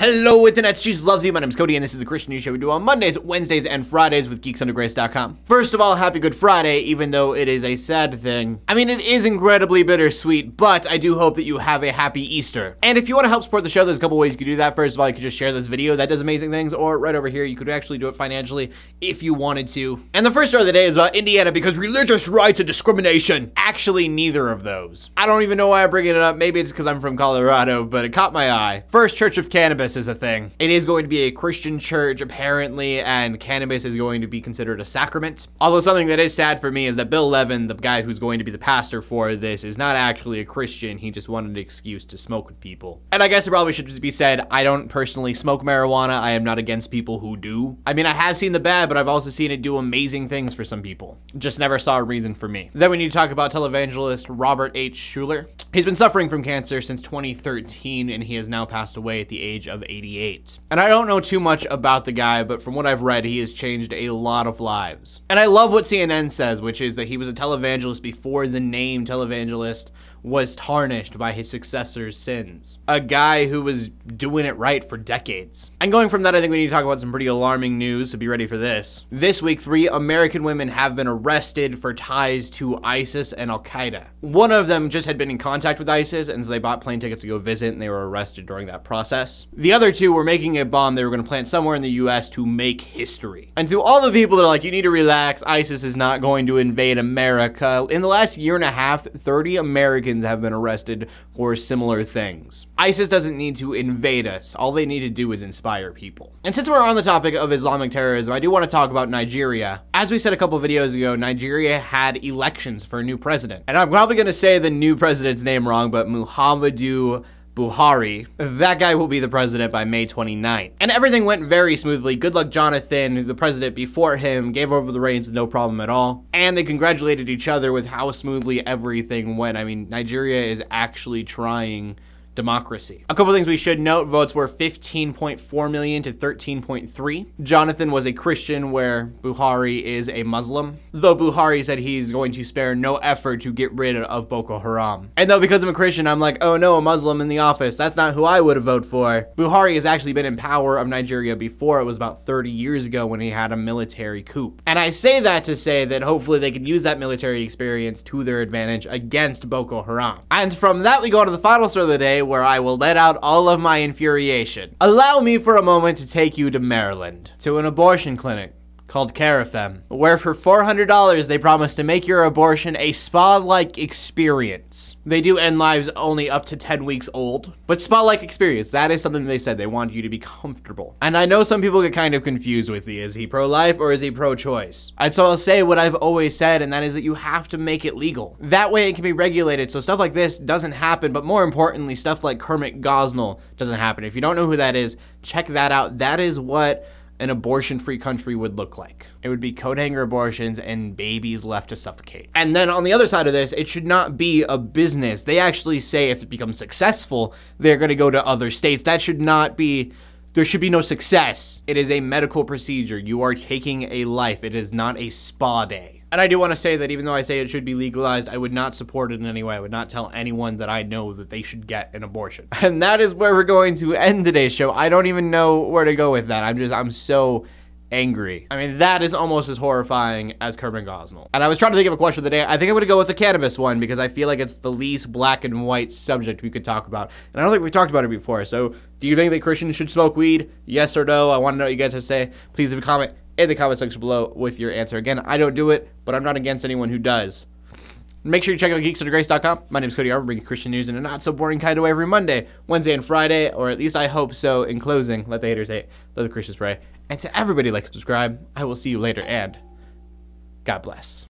Hello Internet, Jesus loves you. My name is Cody and this is the Christian News Show we do on Mondays, Wednesdays, and Fridays with geeksundergrace.com. First of all, happy Good Friday, even though it is a sad thing. I mean, it is incredibly bittersweet, but I do hope that you have a happy Easter. And if you want to help support the show, there's a couple ways you could do that. First of all, you could just share this video. That does amazing things. Or right over here, you could actually do it financially if you wanted to. And the first story of the day is about Indiana because religious rights and discrimination. Actually, neither of those. I don't even know why I'm bringing it up. Maybe it's because I'm from Colorado, but it caught my eye. First Church of Cannabis is a thing. It is going to be a Christian church apparently, and cannabis is going to be considered a sacrament. Although something that is sad for me is that Bill Levin, the guy who's going to be the pastor for this, is not actually a Christian. He just wanted an excuse to smoke with people. And I guess it probably should just be said, I don't personally smoke marijuana. I am not against people who do. I mean, I have seen the bad, but I've also seen it do amazing things for some people. Just never saw a reason for me. Then we need to talk about televangelist Robert H. Schuller. He's been suffering from cancer since 2013, and he has now passed away at the age of 88. And I don't know too much about the guy, but from what I've read, he has changed a lot of lives. And I love what CNN says, which is that he was a televangelist before the name televangelist was tarnished by his successor's sins. A guy who was doing it right for decades. And going from that, I think we need to talk about some pretty alarming news, so be ready for this. This week, 3 American women have been arrested for ties to ISIS and Al-Qaeda. One of them just had been in contact with ISIS, and so they bought plane tickets to go visit, and they were arrested during that process. The other 2 were making a bomb they were going to plant somewhere in the US to make history. And to all the people that are like, you need to relax, ISIS is not going to invade America, in the last year and a half, 30 Americans have been arrested for similar things. ISIS doesn't need to invade us. All they need to do is inspire people. And since we're on the topic of Islamic terrorism, I do want to talk about Nigeria. As we said a couple videos ago, Nigeria had elections for a new president. And I'm probably going to say the new president's name wrong, but Muhammadu Buhari. That guy will be the president by May 29th. And everything went very smoothly. Good luck Jonathan, the president before him, gave over the reins no problem at all. And they congratulated each other with how smoothly everything went. I mean, Nigeria is actually trying democracy. A couple things we should note: votes were 15.4 million to 13.3. Jonathan was a Christian where Buhari is a Muslim, though Buhari said he's going to spare no effort to get rid of Boko Haram. And though because I'm a Christian, I'm like, oh no, a Muslim in the office. That's not who I would have voted for. Buhari has actually been in power of Nigeria before. It was about 30 years ago when he had a military coup. And I say that to say that hopefully they can use that military experience to their advantage against Boko Haram. And from that, we go to the final story of the day, where I will let out all of my infuriation. Allow me for a moment to take you to Maryland, to an abortion clinic called Carafem, where for $400 they promise to make your abortion a spa-like experience. They do end lives only up to 10 weeks old, but spa-like experience, that is something they said. They want you to be comfortable. And I know some people get kind of confused with me. Is he pro-life or is he pro-choice? And so I'll say what I've always said, and that is that you have to make it legal. That way it can be regulated so stuff like this doesn't happen, but more importantly, stuff like Kermit Gosnell doesn't happen. If you don't know who that is, check that out. That is what an abortion-free country would look like. It would be coat hanger abortions and babies left to suffocate. And then on the other side of this, it should not be a business. They actually say if it becomes successful, they're gonna go to other states. That should not be, there should be no success. It is a medical procedure. You are taking a life. It is not a spa day. And I do want to say that even though I say it should be legalized, I would not support it in any way. I would not tell anyone that I know that they should get an abortion. And that is where we're going to end today's show. I don't even know where to go with that. I'm so angry. I mean, that is almost as horrifying as Kermit Gosnell. And I was trying to think of a question of the day. I think I'm going to go with the cannabis one because I feel like it's the least black and white subject we could talk about. And I don't think we've talked about it before. So do you think that Christians should smoke weed? Yes or no? I want to know what you guys have to say. Please leave a comment in the comment section below with your answer. Again, I don't do it, but I'm not against anyone who does. Make sure you check out geeksundergrace.com. My name is Cody Armour, bringing Christian news in a not so boring kind of way every Monday, Wednesday, and Friday, or at least I hope so. In closing, let the haters hate, let the Christians pray. And to everybody, like, subscribe. I will see you later, and God bless.